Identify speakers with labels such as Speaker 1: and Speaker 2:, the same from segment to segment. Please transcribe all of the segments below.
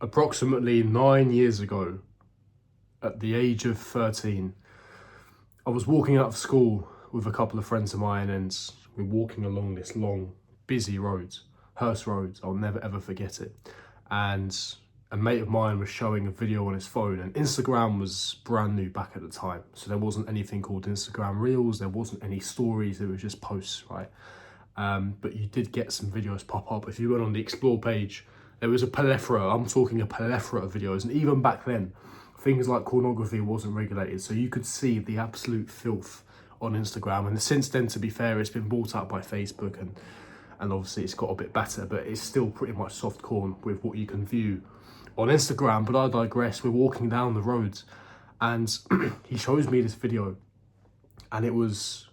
Speaker 1: Approximately 9 years ago, at the age of 13, I was walking out of school with a couple of friends of mine, and we're walking along this long, busy road, Hurst Road. I'll never ever forget it. And a mate of mine was showing a video on his phone, and Instagram was brand new back at the time. So there wasn't anything called Instagram Reels, there wasn't any stories, it was just posts, right? But you did get some videos pop up. If you went on the Explore page, there was a plethora, I'm talking a plethora of videos. And even back then, things like pornography wasn't regulated. So you could see the absolute filth on Instagram. And since then, to be fair, it's been bought out by Facebook, and obviously it's got a bit better, but it's still pretty much soft corn with what you can view on Instagram. But I digress. We're walking down the road, and he shows me this video, and it was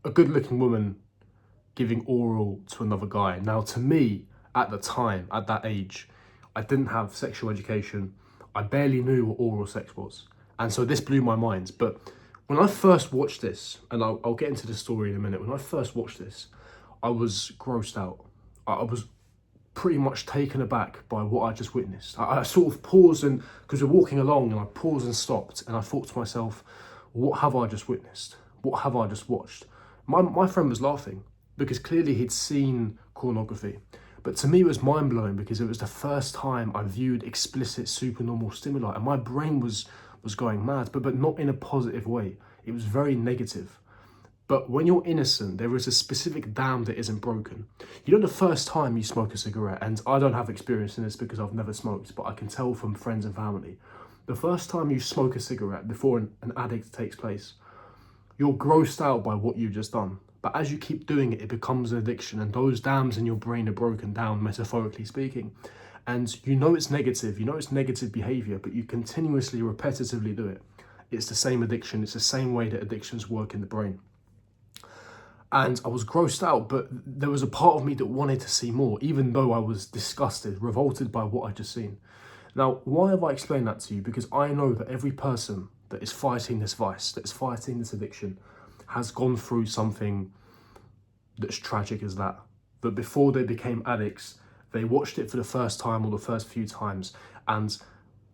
Speaker 1: a good looking woman giving oral to another guy. Now, to me, at the time, at that age, I didn't have sexual education. I barely knew what oral sex was. And so this blew my mind. But when I first watched this, and I'll get into the story in a minute, when I first watched this, I was grossed out. I was pretty much taken aback by what I just witnessed. I sort of paused, and because we're walking along, and I paused and stopped, and I thought to myself, what have I just witnessed? What have I just watched? My friend was laughing, because clearly he'd seen pornography. But to me, it was mind-blowing, because it was the first time I viewed explicit supernormal stimuli, and my brain was going mad, but not in a positive way. It was very negative. But when you're innocent, there is a specific dam that isn't broken. You know, the first time you smoke a cigarette, and I don't have experience in this because I've never smoked, but I can tell from friends and family, the first time you smoke a cigarette before an addict takes place, you're grossed out by what you've just done. But as you keep doing it, it becomes an addiction, and those dams in your brain are broken down, metaphorically speaking. And you know it's negative behavior, but you continuously, repetitively do it. It's the same addiction. It's the same way that addictions work in the brain. And I was grossed out, but there was a part of me that wanted to see more, even though I was disgusted, revolted by what I'd just seen. Now, why have I explained that to you? Because I know that every person that is fighting this vice, that is fighting this addiction, has gone through something that's tragic as that. But before they became addicts, they watched it for the first time or the first few times, and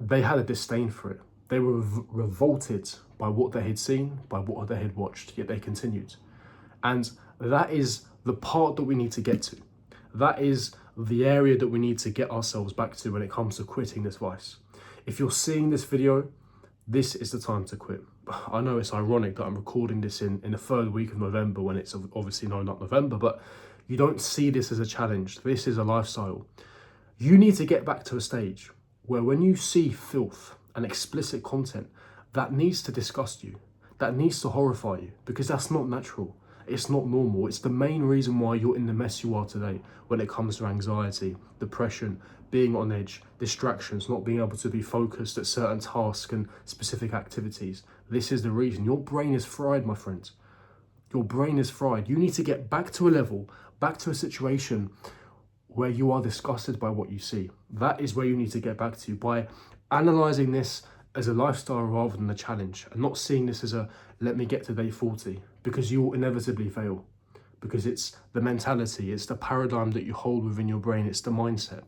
Speaker 1: they had a disdain for it. They were revolted by what they had seen, by what they had watched, yet they continued. And that is the part that we need to get to. That is the area that we need to get ourselves back to when it comes to quitting this vice. If you're seeing this video, this is the time to quit. I know it's ironic that I'm recording this in the third week of November, when it's obviously not November, but you don't see this as a challenge. This is a lifestyle. You need to get back to a stage where when you see filth and explicit content, that needs to disgust you. That needs to horrify you, because that's not natural. It's not normal. It's the main reason why you're in the mess you are today when it comes to anxiety, depression, being on edge, distractions, not being able to be focused at certain tasks and specific activities. This is the reason. Your brain is fried, my friends. Your brain is fried. You need to get back to a level, back to a situation where you are disgusted by what you see. That is where you need to get back to, by analysing this as a lifestyle rather than a challenge, and not seeing this as a let me get to day 40, because you will inevitably fail, because it's the mentality, it's the paradigm that you hold within your brain, it's the mindset.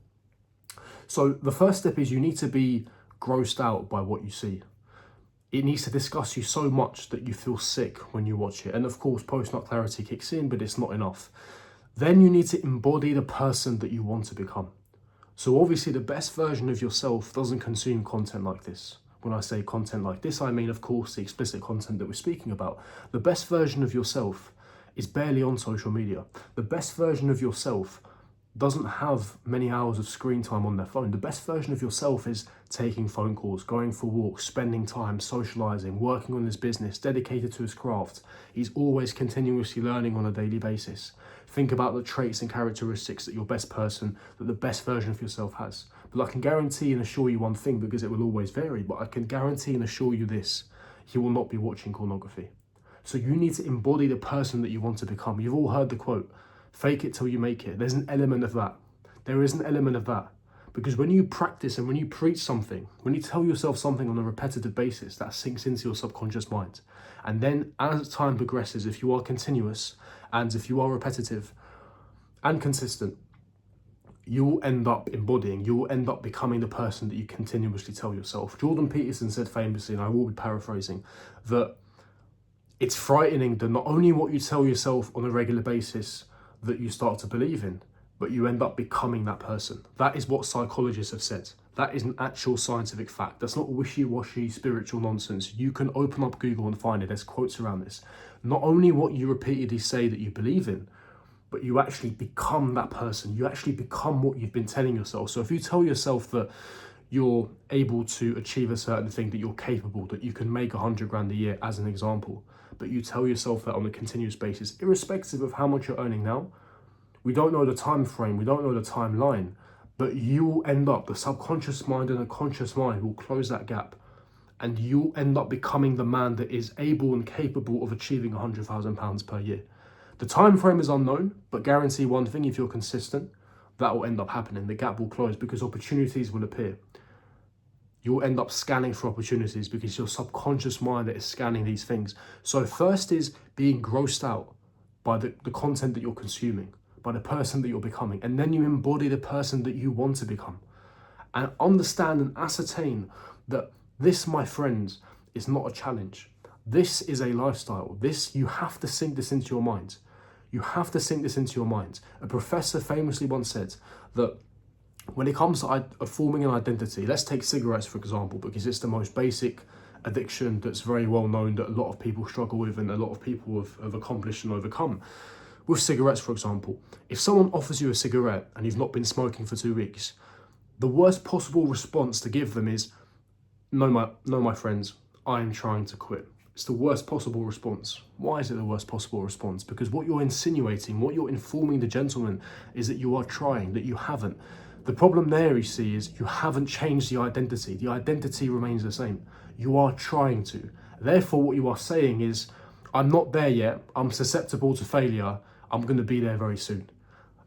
Speaker 1: So the first step is you need to be grossed out by what you see. It needs to disgust you so much that you feel sick when you watch it. And of course, post-nut clarity kicks in, but it's not enough. Then you need to embody the person that you want to become. So obviously the best version of yourself doesn't consume content like this. When I say content like this, I mean, of course, the explicit content that we're speaking about. The best version of yourself is barely on social media. The best version of yourself doesn't have many hours of screen time on their phone. The best version of yourself is taking phone calls, going for walks, spending time, socializing, working on his business, dedicated to his craft. He's always continuously learning on a daily basis. Think about the traits and characteristics that your best person, that the best version of yourself has. But I can guarantee and assure you one thing, because it will always vary, but I can guarantee and assure you this: he will not be watching pornography. So you need to embody the person that you want to become. You've all heard the quote, fake it till you make it. There's an element of that. There is an element of that. Because when you practice and when you preach something, when you tell yourself something on a repetitive basis, that sinks into your subconscious mind. And then as time progresses, if you are continuous and if you are repetitive and consistent, you'll end up embodying, you'll end up becoming the person that you continuously tell yourself. Jordan Peterson said famously, and I will be paraphrasing, that it's frightening that not only what you tell yourself on a regular basis that you start to believe in, but you end up becoming that person. That is what psychologists have said. That is an actual scientific fact. That's not wishy-washy spiritual nonsense. You can open up Google and find it. There's quotes around this. Not only what you repeatedly say that you believe in, but you actually become that person. You actually become what you've been telling yourself. So if you tell yourself that you're able to achieve a certain thing, that you're capable, that you can make 100 grand a year as an example, but you tell yourself that on a continuous basis, irrespective of how much you're earning now, we don't know the time frame, we don't know the timeline, but you will end up, the subconscious mind and the conscious mind will close that gap, and you'll end up becoming the man that is able and capable of achieving £100,000 per year. The time frame is unknown, but guarantee one thing: if you're consistent, that will end up happening. The gap will close because opportunities will appear. You'll end up scanning for opportunities because your subconscious mind that is scanning these things. So first is being grossed out by the content that you're consuming, by the person that you're becoming, and then you embody the person that you want to become. And understand and ascertain that this, my friends, is not a challenge. This is a lifestyle. This, you have to sink this into your mind. You have to sink this into your mind. A professor famously once said that when it comes to forming an identity, let's take cigarettes for example, because it's the most basic addiction that's very well known, that a lot of people struggle with and a lot of people have accomplished and overcome. With cigarettes, for example, if someone offers you a cigarette and you've not been smoking for 2 weeks, the worst possible response to give them is, no, my friends, I'm trying to quit. It's the worst possible response. Why is it the worst possible response? Because what you're insinuating, what you're informing the gentleman is that you are trying, that you haven't. The problem there, you see, is you haven't changed the identity. The identity remains the same. You are trying to. Therefore, what you are saying is, I'm not there yet. I'm susceptible to failure. I'm going to be there very soon.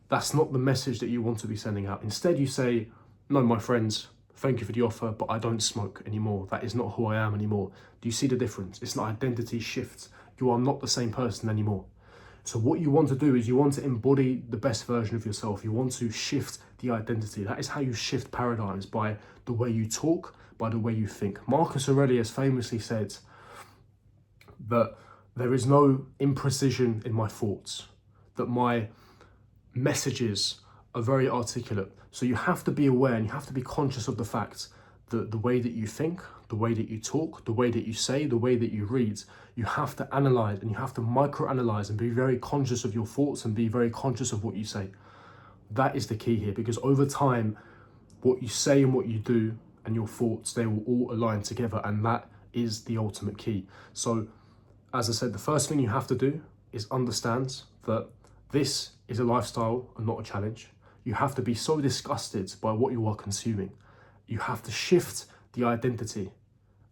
Speaker 1: That's not the message that you want to be sending out. Instead, you say, no, my friends, thank you for the offer, but I don't smoke anymore. That is not who I am anymore. Do you see the difference? It's an identity shift. You are not the same person anymore. So what you want to do is you want to embody the best version of yourself. You want to shift the identity. That is how you shift paradigms, by the way you talk, by the way you think. Marcus Aurelius famously said that there is no imprecision in my thoughts, that my messages are very articulate. So you have to be aware and you have to be conscious of the fact that the way that you think, the way that you talk, the way that you say, the way that you read, you have to analyze and you have to micro-analyze and be very conscious of your thoughts and be very conscious of what you say. That is the key here, because over time, what you say and what you do and your thoughts, they will all align together, and that is the ultimate key. So, as I said, the first thing you have to do is understand that this is a lifestyle and not a challenge. You have to be so disgusted by what you are consuming. You have to shift the identity,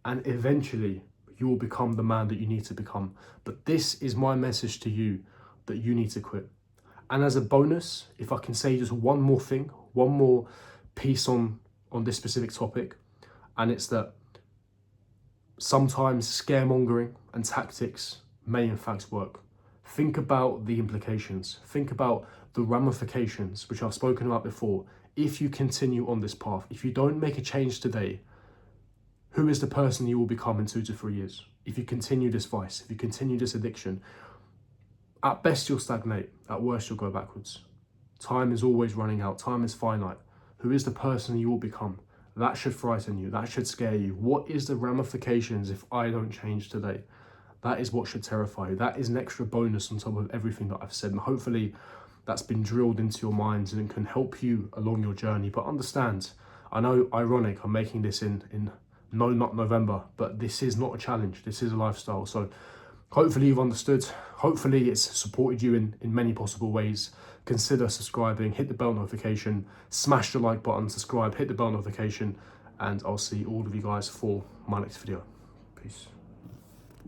Speaker 1: and eventually you will become the man that you need to become. But this is my message to you, that you need to quit. And as a bonus, if I can say just one more thing, one more piece on this specific topic, and it's that sometimes scaremongering and tactics may in fact work. Think about the implications. Think about the ramifications, which I've spoken about before. If you continue on this path, if you don't make a change today, who is the person you will become in 2 to 3 years? If you continue this vice, if you continue this addiction, at best you'll stagnate, at worst you'll go backwards. Time is always running out, time is finite. Who is the person you will become? That should frighten you, that should scare you. What is the ramifications if I don't change today? That is what should terrify you. That is an extra bonus on top of everything that I've said. And hopefully that's been drilled into your minds and can help you along your journey. But understand, I know, ironic, I'm making this in no, not November, but this is not a challenge. This is a lifestyle. So hopefully you've understood. Hopefully it's supported you in many possible ways. Consider subscribing, hit the bell notification, smash the like button, subscribe, hit the bell notification, and I'll see all of you guys for my next video. Peace.